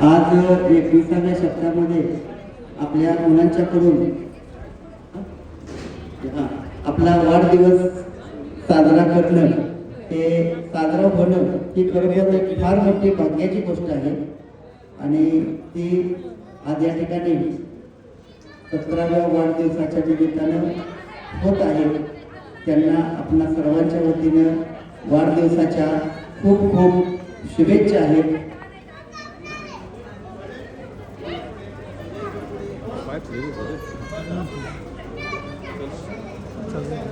आज 21व्या शतकामध्ये आपल्या मुलांच्याकडून आपला वाढदिवस साजरा करणं, हे साजरा होणं ही खरोखर एक फार मोठी भाग्याची गोष्ट आहे. आणि ती आज या ठिकाणी 17व्या वाढदिवसाच्या निमित्तानं होत आहे. त्यांना आपल्या सर्वांच्या वतीनं वाढदिवसाच्या खूप खूप शुभेच्छा आहेत. Five,